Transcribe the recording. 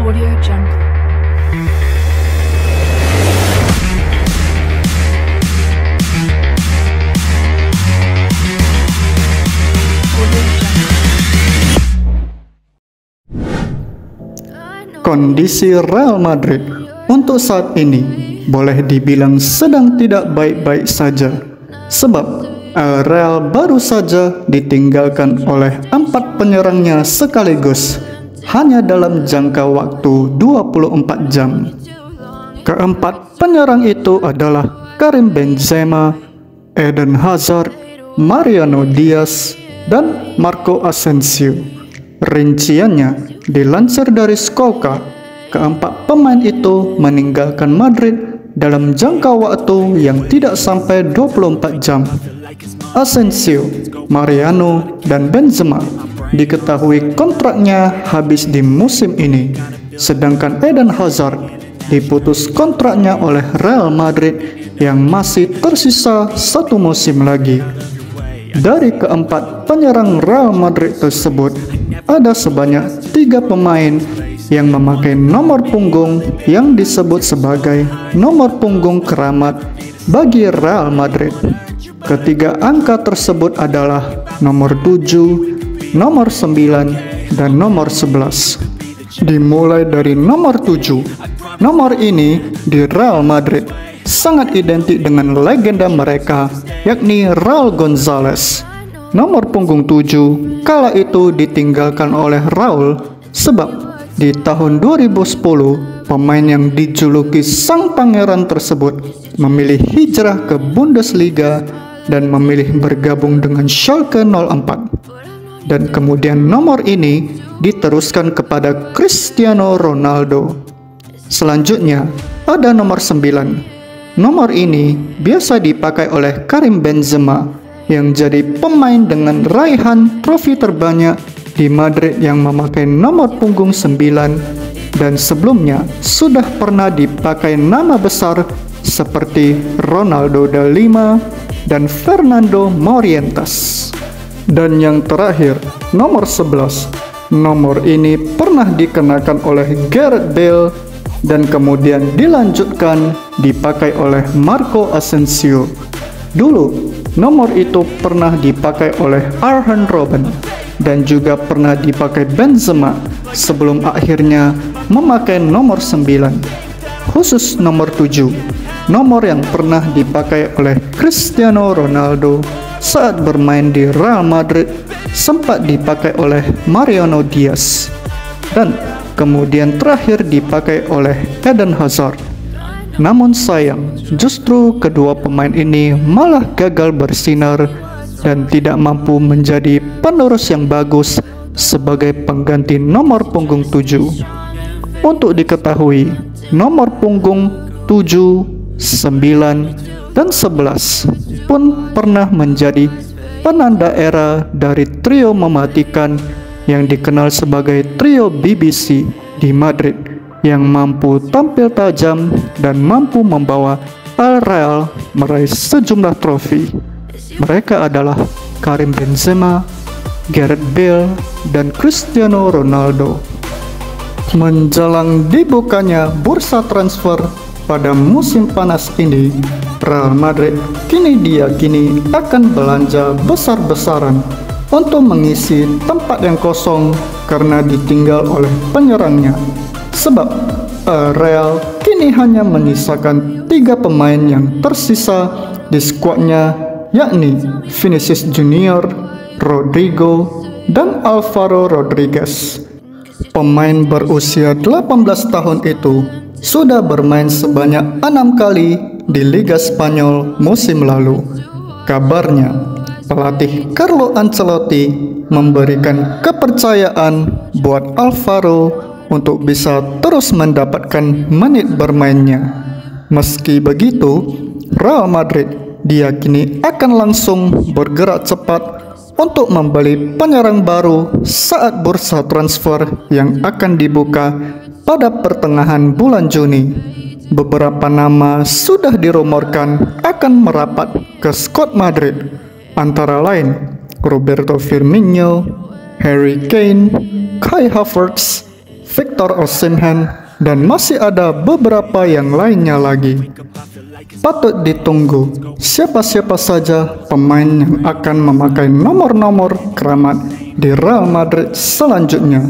Audio Jungle. Kondisi Real Madrid untuk saat ini boleh dibilang sedang tidak baik-baik saja, sebab Real baru saja ditinggalkan oleh 4 penyerangnya sekaligus hanya dalam jangka waktu 24 jam. Keempat penyerang itu adalah Karim Benzema, Eden Hazard, Mariano Diaz, dan Marco Asensio. Rinciannya dilansir dari Scoca, keempat pemain itu meninggalkan Madrid dalam jangka waktu yang tidak sampai 24 jam. Asensio, Mariano, dan Benzema diketahui kontraknya habis di musim ini, sedangkan Eden Hazard diputus kontraknya oleh Real Madrid yang masih tersisa 1 musim lagi. Dari keempat penyerang Real Madrid tersebut, ada sebanyak 3 pemain yang memakai nomor punggung yang disebut sebagai nomor punggung keramat bagi Real Madrid. Ketiga angka tersebut adalah nomor 7, nomor 9, dan nomor 11. Dimulai dari nomor 7. Nomor ini di Real Madrid sangat identik dengan legenda mereka, yakni Raul Gonzalez. Nomor punggung 7 kala itu ditinggalkan oleh Raul sebab di tahun 2010 pemain yang dijuluki sang pangeran tersebut memilih hijrah ke Bundesliga dan memilih bergabung dengan Schalke 04. Dan kemudian nomor ini diteruskan kepada Cristiano Ronaldo. Selanjutnya ada nomor 9. Nomor ini biasa dipakai oleh Karim Benzema yang jadi pemain dengan raihan trofi terbanyak di Madrid yang memakai nomor punggung 9, dan sebelumnya sudah pernah dipakai nama besar seperti Ronaldo da Lima dan Fernando Morientes. Dan yang terakhir, nomor 11. Nomor ini pernah dikenakan oleh Gareth Bale dan kemudian dilanjutkan dipakai oleh Marco Asensio. Dulu, nomor itu pernah dipakai oleh Arjen Robben dan juga pernah dipakai Benzema sebelum akhirnya memakai nomor 9. Khusus nomor 7, nomor yang pernah dipakai oleh Cristiano Ronaldo saat bermain di Real Madrid sempat dipakai oleh Mariano Diaz dan kemudian terakhir dipakai oleh Eden Hazard. Namun sayang, justru kedua pemain ini malah gagal bersinar dan tidak mampu menjadi penerus yang bagus sebagai pengganti nomor punggung 7. Untuk diketahui, nomor punggung 7, 9, dan 11 pun pernah menjadi penanda era dari trio mematikan yang dikenal sebagai trio BBC di Madrid, yang mampu tampil tajam dan mampu membawa Real meraih sejumlah trofi. Mereka adalah Karim Benzema, Gareth Bale, dan Cristiano Ronaldo. Menjelang dibukanya bursa transfer pada musim panas ini, Real Madrid kini diyakini akan belanja besar-besaran untuk mengisi tempat yang kosong karena ditinggal oleh penyerangnya. Sebab Real kini hanya menyisakan 3 pemain yang tersisa di skuadnya, yakni Vinicius Junior, Rodrigo, dan Alvaro Rodriguez. Pemain berusia 18 tahun itu sudah bermain sebanyak 6 kali di Liga Spanyol musim lalu. Kabarnya, pelatih Carlo Ancelotti memberikan kepercayaan buat Alvaro untuk bisa terus mendapatkan menit bermainnya. Meski begitu, Real Madrid diyakini akan langsung bergerak cepat untuk membeli penyerang baru saat bursa transfer yang akan dibuka pada pertengahan bulan Juni. Beberapa nama sudah dirumorkan akan merapat ke skuad Madrid, antara lain Roberto Firmino, Harry Kane, Kai Havertz, Victor Osimhen, dan masih ada beberapa yang lainnya lagi. Patut ditunggu siapa-siapa saja pemain yang akan memakai nomor-nomor keramat di Real Madrid selanjutnya.